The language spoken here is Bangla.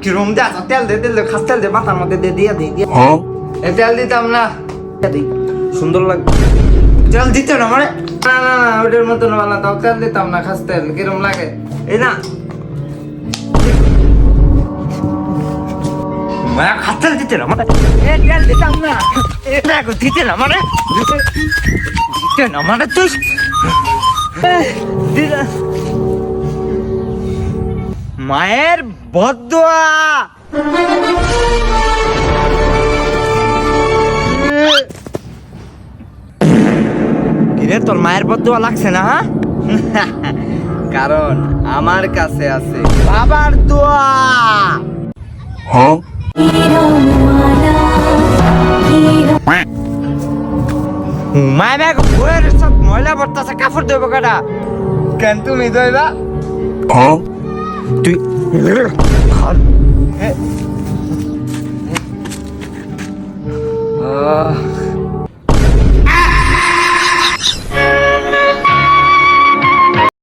কিরম দে তেল দে তেল দে খাস তেল দে মাথার মধ্যে দে দিয়ে দিই তেল দিতাম না সুন্দর লাগবে তেল দিতে না মানে না না না ওটার মতন বানা দাও তেল দিতাম না খাস তেল কিরম লাগে এই না খাস তেল দিতে না মানে তেল দিতাম না এটা দিতে না মানে দিতে না মানে তুই মায়ের বদদোয়া কিরে তোর মায়ের বদদোয়া লাগছে না কারণ আমার কাছে আছে বাবার দোয়া মায়ের বইয়ের সব ময়লা পড়তেছে কাপড় দেবো কাটা কেন তুমি দইবা তুই